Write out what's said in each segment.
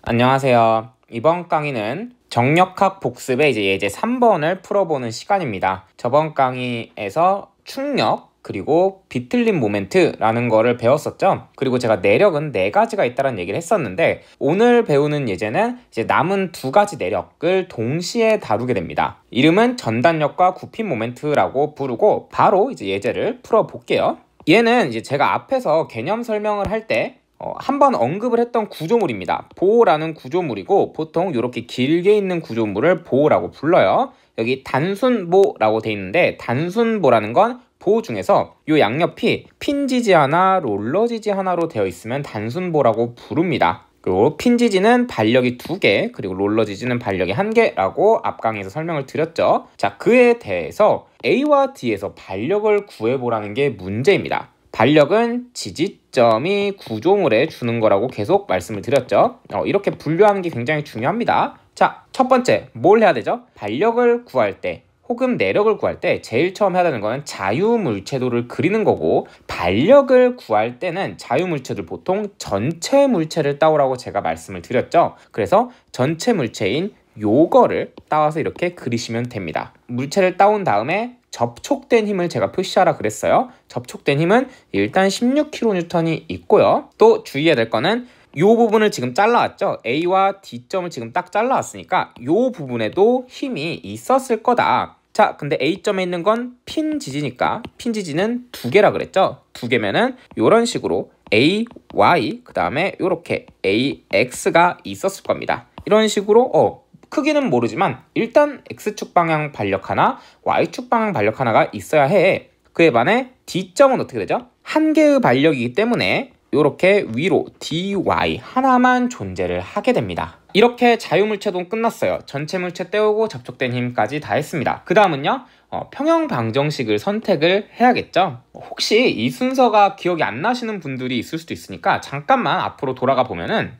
안녕하세요. 이번 강의는 정력학 복습의 예제 3번을 풀어보는 시간입니다. 저번 강의에서 충력 그리고 비틀림 모멘트라는 거를 배웠었죠. 그리고 제가 내력은 4가지가 있다는 얘기를 했었는데 오늘 배우는 예제는 남은 2가지 내력을 동시에 다루게 됩니다. 이름은 전단력과 굽힘 모멘트라고 부르고 바로 예제를 풀어볼게요. 얘는 제가 앞에서 개념 설명을 할 때 한번 언급을 했던 구조물입니다. 보라는 구조물이고 보통 이렇게 길게 있는 구조물을 보라고 불러요. 여기 단순보라고 돼 있는데 단순보라는 건 보 중에서 이 양옆이 핀지지 하나, 롤러지지 하나로 되어 있으면 단순보라고 부릅니다. 그리고 핀지지는 반력이 2개, 그리고 롤러지지는 반력이 1개라고 앞 강의에서 설명을 드렸죠. 자, 그에 대해서 A와 D에서 반력을 구해보라는 게 문제입니다. 반력은 지지점이 구조물에 주는 거라고 계속 말씀을 드렸죠. 이렇게 분류하는 게 굉장히 중요합니다. 자, 첫 번째 뭘 해야 되죠? 반력을 구할 때 혹은 내력을 구할 때 제일 처음 해야 되는 거는 자유물체도를 그리는 거고, 반력을 구할 때는 자유물체도 보통 전체 물체를 따오라고 제가 말씀을 드렸죠. 그래서 전체 물체인 요거를 따와서 이렇게 그리시면 됩니다. 물체를 따온 다음에 접촉된 힘을 제가 표시하라 그랬어요. 접촉된 힘은 일단 16kN이 있고요. 또 주의해야 될 거는 이 부분을 지금 잘라왔죠. A와 D점을 지금 딱 잘라왔으니까 이 부분에도 힘이 있었을 거다. 자, 근데 A점에 있는 건 핀 지지니까 핀 지지는 2개라 그랬죠. 2개면은 이런 식으로 AY 그 다음에 이렇게 AX가 있었을 겁니다. 이런 식으로 크기는 모르지만 일단 X축 방향 반력 하나, Y축 방향 반력 하나가 있어야 해. 그에 반해 D점은 어떻게 되죠? 한 개의 반력이기 때문에 이렇게 위로 dy 하나만 존재를 하게 됩니다. 이렇게 자유물체도 끝났어요. 전체 물체 떼우고 접촉된 힘까지 다 했습니다. 그 다음은요, 평형 방정식을 선택을 해야겠죠. 혹시 이 순서가 기억이 안 나시는 분들이 있을 수도 있으니까 잠깐만 앞으로 돌아가 보면은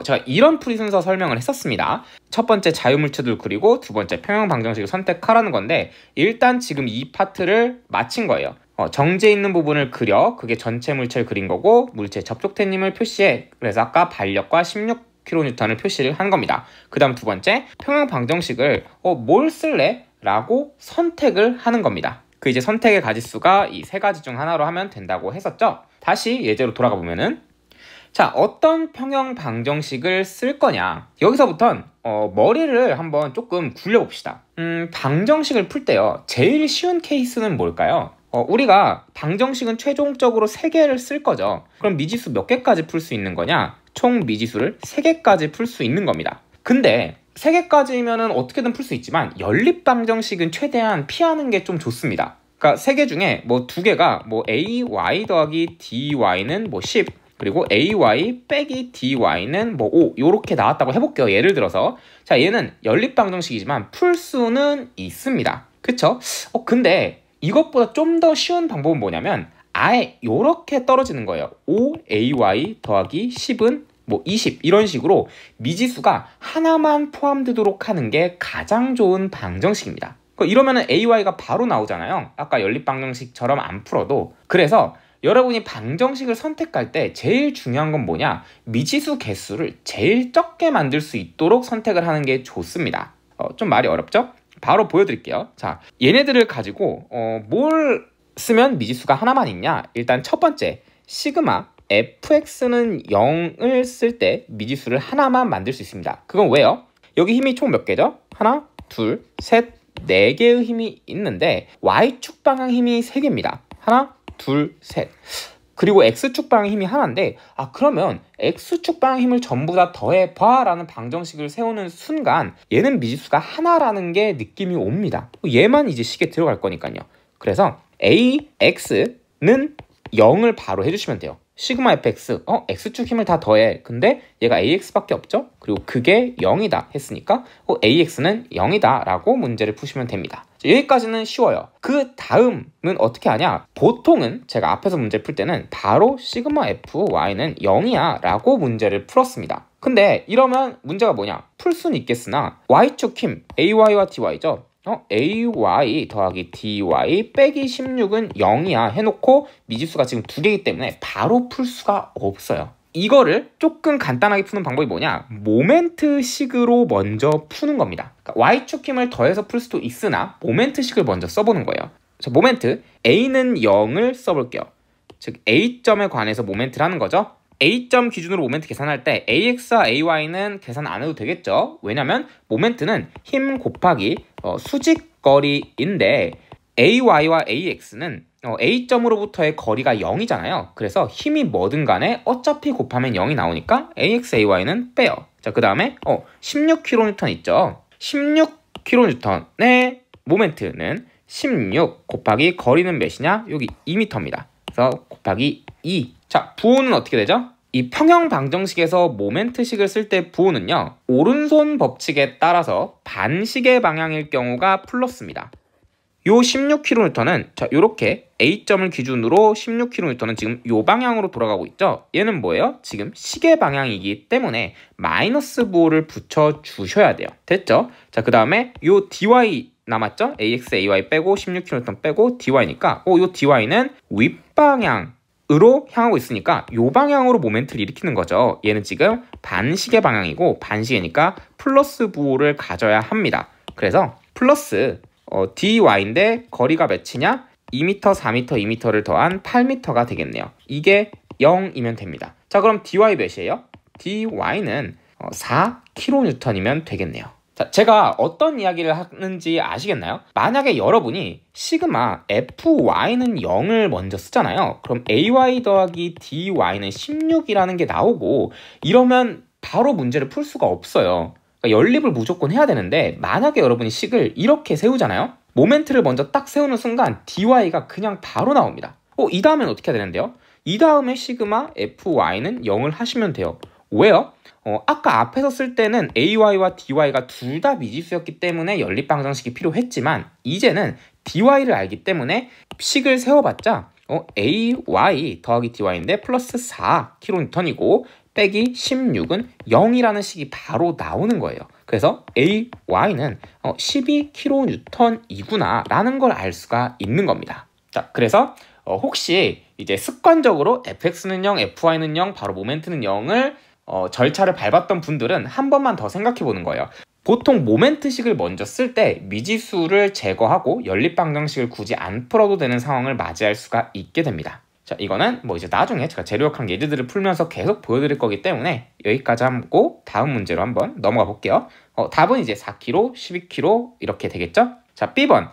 제가 이런 풀이 순서 설명을 했었습니다. 첫 번째 자유물체도를 그리고 두 번째 평형 방정식을 선택하라는 건데, 일단 지금 이 파트를 마친 거예요. 정지에 있는 부분을 그려, 그게 전체 물체를 그린 거고, 물체 접촉된 힘을 표시해. 그래서 아까 반력과 16kN을 표시를 한 겁니다. 그 다음 두 번째, 평형 방정식을 뭘 쓸래? 라고 선택을 하는 겁니다. 그 선택의 가지수가 이 3가지 중 하나로 하면 된다고 했었죠. 다시 예제로 돌아가 보면은, 자, 어떤 평형 방정식을 쓸 거냐? 여기서부턴 머리를 한번 조금 굴려봅시다. 방정식을 풀 때요, 제일 쉬운 케이스는 뭘까요? 우리가 방정식은 최종적으로 3개를 쓸 거죠. 그럼 미지수 몇 개까지 풀 수 있는 거냐? 총 미지수를 3개까지 풀 수 있는 겁니다. 근데 3개까지면은 어떻게든 풀 수 있지만 연립 방정식은 최대한 피하는 게 좀 좋습니다. 그러니까 3개 중에 2개가 AY 더하기 DY는 10, 그리고 AY 빼기 DY는 5 요렇게 나왔다고 해볼게요. 예를 들어서 자, 얘는 연립 방정식이지만 풀 수는 있습니다. 그쵸? 근데 이것보다 좀 더 쉬운 방법은 뭐냐면 아예 요렇게 떨어지는 거예요. 5AY 더하기 10은 20 이런 식으로 미지수가 하나만 포함되도록 하는 게 가장 좋은 방정식입니다. 이러면은 AY가 바로 나오잖아요. 아까 연립 방정식처럼 안 풀어도. 그래서 여러분이 방정식을 선택할 때 제일 중요한 건 뭐냐? 미지수 개수를 제일 적게 만들 수 있도록 선택을 하는 게 좋습니다. 좀 말이 어렵죠? 바로 보여드릴게요. 자, 얘네들을 가지고 뭘 쓰면 미지수가 하나만 있냐? 일단 첫 번째, 시그마 fx는 0을 쓸 때 미지수를 하나만 만들 수 있습니다. 그건 왜요? 여기 힘이 총 몇 개죠? 하나, 둘, 셋, 4개의 힘이 있는데 y축 방향 힘이 3개입니다. 하나, 둘, 셋. 그리고 x축 방향 힘이 하나인데 그러면 x축 방향 힘을 전부 다 더해봐 라는 방정식을 세우는 순간 얘는 미지수가 하나라는 게 느낌이 옵니다. 얘만 이제 식에 들어갈 거니까요. 그래서 ax는 0을 바로 해주시면 돼요. 시그마 fx, x축 힘을 다 더해. 근데 얘가 ax밖에 없죠? 그리고 그게 0이다 했으니까 ax는 0이다 라고 문제를 푸시면 됩니다. 여기까지는 쉬워요. 그 다음은 어떻게 하냐? 보통은 제가 앞에서 문제 풀 때는 바로 시그마 fy는 0이야 라고 문제를 풀었습니다. 근데 이러면 문제가 뭐냐? 풀 수는 있겠으나 y축 힘 ay와 dy죠. AY 더하기 DY 빼기 16은 0이야 해놓고 미지수가 지금 2개이기 때문에 바로 풀 수가 없어요. 이거를 조금 간단하게 푸는 방법이 뭐냐? 모멘트식으로 먼저 푸는 겁니다. 그러니까 Y축 힘을 더해서 풀 수도 있으나 모멘트식을 먼저 써보는 거예요. 자, 모멘트 A는 0을 써볼게요. 즉 A점에 관해서 모멘트를 하는 거죠. A점 기준으로 모멘트 계산할 때 AX와 AY는 계산 안 해도 되겠죠. 왜냐면 모멘트는 힘 곱하기 수직거리인데 AY와 AX는 A점으로부터의 거리가 0이잖아요. 그래서 힘이 뭐든 간에 어차피 곱하면 0이 나오니까 AX, AY는 빼요. 자, 그 다음에 16kN 있죠. 16kN의 모멘트는 16 곱하기 거리는 몇이냐? 여기 2m입니다. 그래서 곱하기 2. 자, 부호는 어떻게 되죠? 이 평형 방정식에서 모멘트식을 쓸 때 부호는요, 오른손 법칙에 따라서 반시계 방향일 경우가 플러스입니다. 요 16kN은 자, 요렇게 A점을 기준으로 16kN은 지금 요 방향으로 돌아가고 있죠. 얘는 뭐예요? 지금 시계 방향이기 때문에 마이너스 부호를 붙여 주셔야 돼요. 됐죠? 자, 그 다음에 요 dy 남았죠? AX, AY 빼고 16kN 빼고 dy니까 요 dy는 윗방향으로 향하고 있으니까 요 방향으로 모멘트를 일으키는 거죠. 얘는 지금 반시계 방향이고 반시계니까 플러스 부호를 가져야 합니다. 그래서 플러스 dy인데 거리가 몇이냐? 2m, 4m, 2m를 더한 8m가 되겠네요. 이게 0이면 됩니다. 자, 그럼 dy 몇이에요? dy는 4kN이면 되겠네요. 자, 제가 어떤 이야기를 하는지 아시겠나요? 만약에 여러분이 시그마 fy는 0을 먼저 쓰잖아요. 그럼 ay 더하기 dy는 16이라는 게 나오고 이러면 바로 문제를 풀 수가 없어요. 그러니까 연립을 무조건 해야 되는데 만약에 여러분이 식을 이렇게 세우잖아요. 모멘트를 먼저 딱 세우는 순간 dy가 그냥 바로 나옵니다. 이 다음엔 어떻게 해야 되는데요? 이 다음에 시그마 fy는 0을 하시면 돼요. 왜요? 아까 앞에서 쓸 때는 ay와 dy가 둘 다 미지수였기 때문에 연립방정식이 필요했지만 이제는 dy를 알기 때문에 식을 세워봤자 ay 더하기 dy인데 플러스 4kN이고 빼기 16은 0이라는 식이 바로 나오는 거예요. 그래서 AY는 12kN이구나 라는 걸 알 수가 있는 겁니다. 자, 그래서 혹시 이제 습관적으로 fx는 0, fy는 0, 바로 모멘트는 0을 절차를 밟았던 분들은 한 번만 더 생각해 보는 거예요. 보통 모멘트식을 먼저 쓸 때 미지수를 제거하고 연립방정식을 굳이 안 풀어도 되는 상황을 맞이할 수가 있게 됩니다. 자, 이거는 뭐 이제 나중에 제가 재료역학 예제들을 풀면서 계속 보여드릴 거기 때문에 여기까지 하고 다음 문제로 한번 넘어가 볼게요. 답은 이제 4kg, 12kg 이렇게 되겠죠? 자, B번.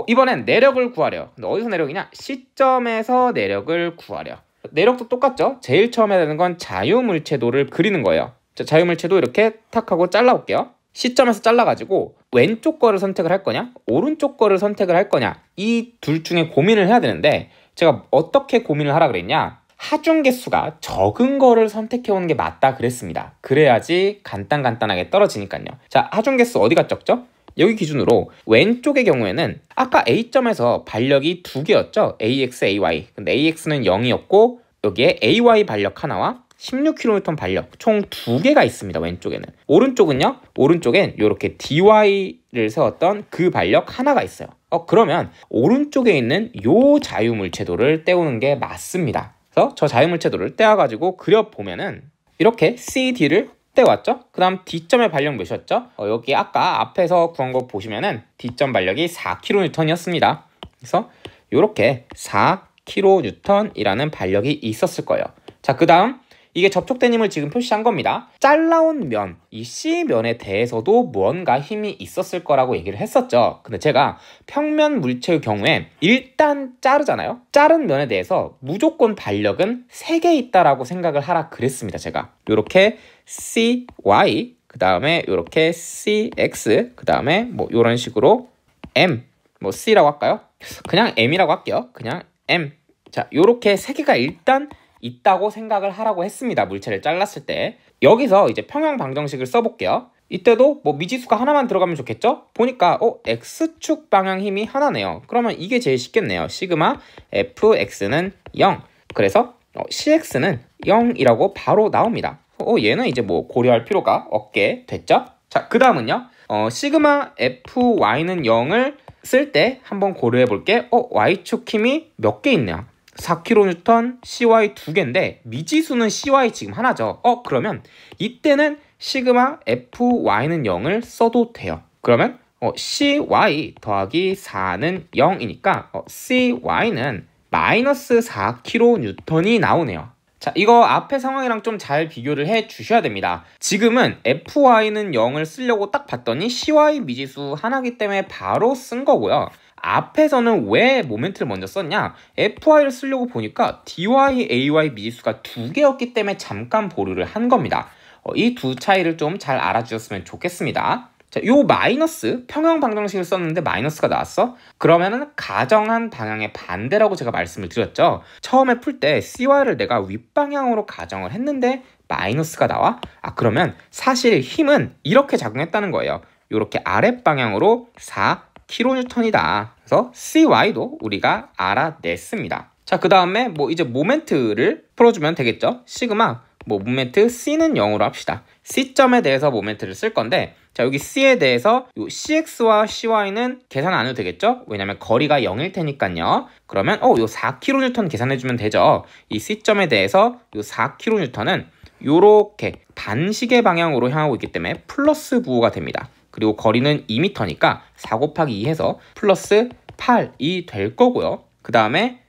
이번엔 내력을 구하려. 근데 어디서 내력이냐? C점에서 내력을 구하려. 내력도 똑같죠? 제일 처음 해야 되는 건 자유물체도를 그리는 거예요. 자, 자유물체도 이렇게 탁 하고 잘라볼게요. C점에서 잘라가지고 왼쪽 거를 선택을 할 거냐? 오른쪽 거를 선택을 할 거냐? 이 둘 중에 고민을 해야 되는데 제가 어떻게 고민을 하라 그랬냐? 하중개수가 적은 거를 선택해 오는 게 맞다 그랬습니다. 그래야지 간단하게 떨어지니까요. 자, 하중개수 어디가 적죠? 여기 기준으로 왼쪽의 경우에는 아까 A점에서 반력이 2개였죠? AX, AY. 근데 AX는 0이었고 여기에 AY 반력 하나와 16kN 반력 총 2개가 있습니다. 왼쪽에는. 오른쪽은요? 오른쪽엔 이렇게 dy를 세웠던 그 반력 하나가 있어요. 그러면 오른쪽에 있는 요 자유물체도를 떼우는 게 맞습니다. 그래서 저 자유물체도를 떼어가지고 그려보면은 이렇게 CD를 떼왔죠? 그 다음 D점의 반력 몇이었죠? 여기 아까 앞에서 구한 거 보시면은 D점 반력이 4kN이었습니다. 그래서 이렇게 4kN이라는 반력이 있었을 거예요. 자, 그 다음 이게 접촉된 힘을 지금 표시한 겁니다. 잘라온 면, 이 C면에 대해서도 무언가 힘이 있었을 거라고 얘기를 했었죠. 근데 제가 평면 물체의 경우에 일단 자르잖아요. 자른 면에 대해서 무조건 반력은 3개 있다라고 생각을 하라 그랬습니다. 제가 이렇게 CY, 그 다음에 이렇게 CX, 그 다음에 뭐 이런 식으로 M, 뭐 C라고 할까요? 그냥 M이라고 할게요. 그냥 M. 자, 요렇게 3개가 일단 있다고 생각을 하라고 했습니다. 물체를 잘랐을 때. 여기서 이제 평형 방정식을 써볼게요. 이때도 뭐 미지수가 하나만 들어가면 좋겠죠? 보니까 X축 방향 힘이 하나네요. 그러면 이게 제일 쉽겠네요. 시그마 fx는 0. 그래서 cx는 0이라고 바로 나옵니다. 얘는 이제 뭐 고려할 필요가 없게 됐죠? 자, 그 다음은요. 시그마 fy는 0을 쓸 때 한번 고려해 볼게. y축 힘이 몇 개 있냐? 4kN, CY 두 개인데 미지수는 CY 지금 하나죠. 그러면 이때는 시그마 FY는 0을 써도 돼요. 그러면 CY 더하기 4는 0이니까 CY는 마이너스 4kN이 나오네요. 자, 이거 앞의 상황이랑 좀 잘 비교를 해 주셔야 됩니다. 지금은 FY는 0을 쓰려고 딱 봤더니 CY 미지수 하나기 때문에 바로 쓴 거고요. 앞에서는 왜 모멘트를 먼저 썼냐? FY를 쓰려고 보니까 DY, AY 미지수가 두 개였기 때문에 잠깐 보류를 한 겁니다. 이 두 차이를 좀 잘 알아주셨으면 좋겠습니다. 자, 요 마이너스, 평형 방정식을 썼는데 마이너스가 나왔어? 그러면은 가정한 방향의 반대라고 제가 말씀을 드렸죠. 처음에 풀 때 CY를 내가 윗방향으로 가정을 했는데 마이너스가 나와? 그러면 사실 힘은 이렇게 작용했다는 거예요. 이렇게 아랫방향으로 4kN이다. 그래서 CY도 우리가 알아냈습니다. 자, 그 다음에 이제 모멘트를 풀어주면 되겠죠. 시그마 모멘트 C는 0으로 합시다. C점에 대해서 모멘트를 쓸 건데, 자, 여기 C에 대해서 요 CX와 CY는 계산 안 해도 되겠죠? 왜냐면 거리가 0일 테니까요. 그러면 요 4kN 계산해주면 되죠. 이 C점에 대해서 요 4kN은 요렇게 반시계 방향으로 향하고 있기 때문에 플러스 부호가 됩니다. 그리고 거리는 2m니까 4 곱하기 2 해서 플러스 8이 될 거고요. 그 다음에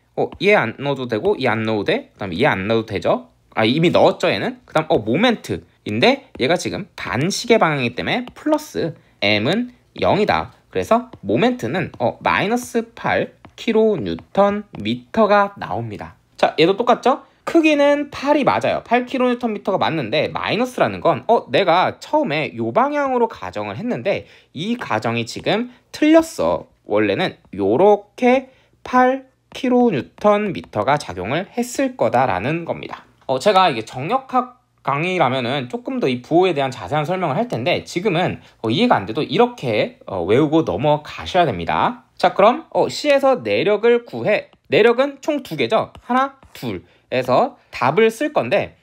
얘 안 넣어도 되고 얘 안 넣어도 돼. 그 다음에 얘 안 넣어도 되죠. 이미 넣었죠, 얘는. 그 다음 모멘트인데 얘가 지금 반시계 방향이기 때문에 플러스 m은 0이다. 그래서 모멘트는 마이너스 8kNm가 나옵니다. 자, 얘도 똑같죠? 크기는 8이 맞아요. 8kNm가 맞는데 마이너스라는 건 내가 처음에 요 방향으로 가정을 했는데 이 가정이 지금 틀렸어. 원래는 요렇게 8kNm가 작용을 했을 거다라는 겁니다. 제가 이게 정력학 강의라면은 조금 더 이 부호에 대한 자세한 설명을 할 텐데 지금은 이해가 안 돼도 이렇게 외우고 넘어가셔야 됩니다. 자, 그럼 C에서 내력을 구해. 내력은 총 두 개죠. 하나, 둘에서 답을 쓸 건데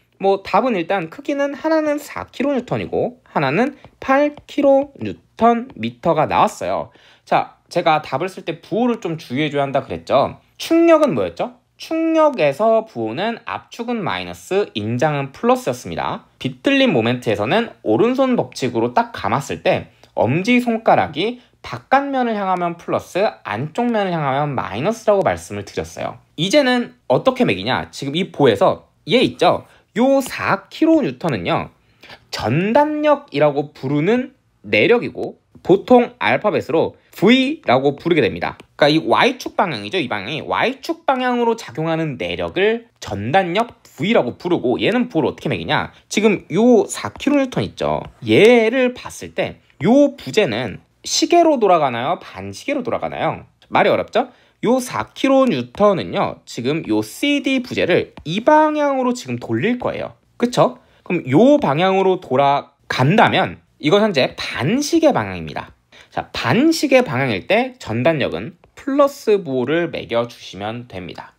답은 일단 크기는 하나는 4kN이고 하나는 8kNm가 나왔어요. 자, 제가 답을 쓸 때 부호를 좀 주의해줘야 한다 그랬죠. 충력은 뭐였죠? 충력에서 부호는 압축은 마이너스, 인장은 플러스였습니다. 비틀림 모멘트에서는 오른손 법칙으로 딱 감았을 때 엄지손가락이 바깥면을 향하면 플러스, 안쪽 면을 향하면 마이너스라고 말씀을 드렸어요. 이제는 어떻게 매기냐? 지금 이 보에서 얘 있죠? 요 4kN은요 전단력이라고 부르는 내력이고 보통 알파벳으로 V라고 부르게 됩니다. 그러니까 이 Y축 방향이죠. 이 방향이 Y축 방향으로 작용하는 내력을 전단력 V라고 부르고 얘는 부호를 어떻게 매기냐? 지금 요 4kN 있죠. 얘를 봤을 때 요 부재는 시계로 돌아가나요? 반시계로 돌아가나요? 말이 어렵죠? 요 4kN은요 지금 요 CD 부재를 이 방향으로 지금 돌릴 거예요. 그쵸? 그럼 요 방향으로 돌아간다면 이건 현재 반시계 방향입니다. 자, 반시계 방향일 때 전단력은 플러스 부호를 매겨주시면 됩니다.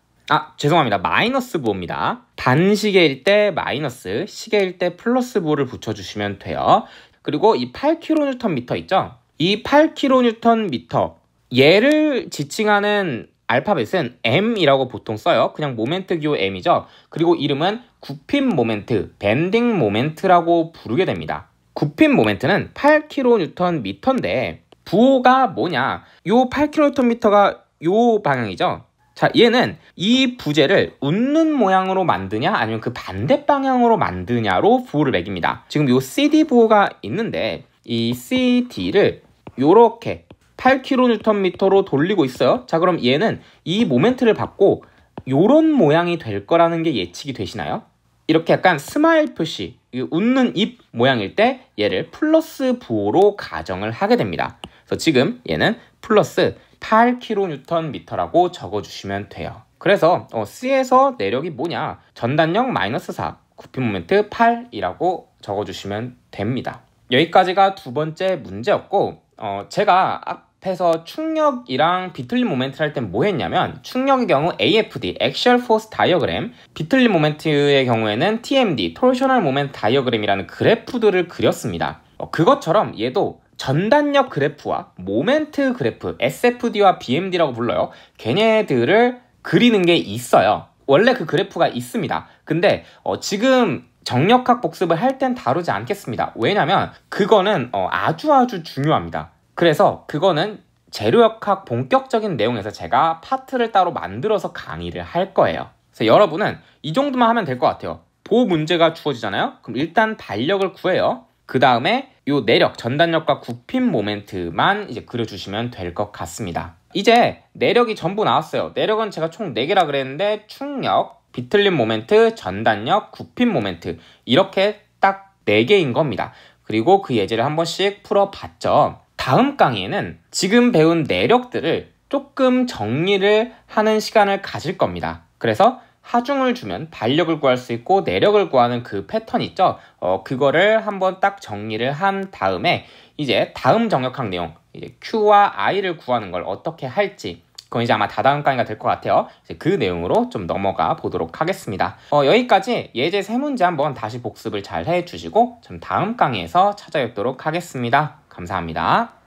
죄송합니다. 마이너스 부호입니다. 반시계일 때 마이너스, 시계일 때 플러스 부호를 붙여주시면 돼요. 그리고 이 8kNm 있죠? 이 8kNm, 얘를 지칭하는 알파벳은 M이라고 보통 써요. 그냥 모멘트 기호 M이죠. 그리고 이름은 굽힘 모멘트, 밴딩 모멘트라고 부르게 됩니다. 굽힘 모멘트는 8kNm인데 부호가 뭐냐? 요 8kNm가 요 방향이죠. 자, 얘는 이 부재를 웃는 모양으로 만드냐 아니면 그 반대 방향으로 만드냐로 부호를 매깁니다. 지금 요 CD 부호가 있는데 이 CD를 요렇게 8kNm로 돌리고 있어요. 자, 그럼 얘는 이 모멘트를 받고 요런 모양이 될 거라는 게 예측이 되시나요? 이렇게 약간 스마일 표시, 웃는 입 모양일 때 얘를 플러스 부호로 가정을 하게 됩니다. 그래서 지금 얘는 플러스 8kNm라고 적어주시면 돼요. 그래서 C에서 내력이 뭐냐? 전단력 마이너스 4, 굽힘 모멘트 8이라고 적어주시면 됩니다. 여기까지가 두 번째 문제였고 제가 앞에서 충력이랑 비틀림 모멘트를 할 땐 뭐 했냐면 충력의 경우 AFD, Axial Force Diagram, 비틀림 모멘트의 경우에는 TMD, Torsional Moment Diagram이라는 그래프들을 그렸습니다. 그것처럼 얘도 전단력 그래프와 모멘트 그래프, SFD와 BMD라고 불러요. 걔네들을 그리는 게 있어요. 원래 그 그래프가 있습니다. 근데 지금 정력학 복습을 할 땐 다루지 않겠습니다. 왜냐면 그거는 아주 중요합니다. 그래서 그거는 재료역학 본격적인 내용에서 제가 파트를 따로 만들어서 강의를 할 거예요. 그래서 여러분은 이 정도만 하면 될 것 같아요. 보 문제가 주어지잖아요. 그럼 일단 반력을 구해요. 그 다음에 요 내력, 전단력과 굽힘 모멘트만 이제 그려주시면 될 것 같습니다. 이제 내력이 전부 나왔어요. 내력은 제가 총 4개라 그랬는데 충력, 비틀림 모멘트, 전단력, 굽힘 모멘트 이렇게 딱 4개인 겁니다. 그리고 그 예제를 한 번씩 풀어봤죠. 다음 강의에는 지금 배운 내력들을 조금 정리를 하는 시간을 가질 겁니다. 그래서 하중을 주면 반력을 구할 수 있고 내력을 구하는 그 패턴 있죠? 그거를 한번 딱 정리를 한 다음에 이제 다음 정력학 내용, 이제 Q와 I를 구하는 걸 어떻게 할지 그건 이제 아마 다다음 강의가 될 것 같아요. 이제 그 내용으로 좀 넘어가 보도록 하겠습니다. 여기까지 예제 3문제 한번 다시 복습을 잘 해주시고 좀 다음 강의에서 찾아뵙도록 하겠습니다. 감사합니다.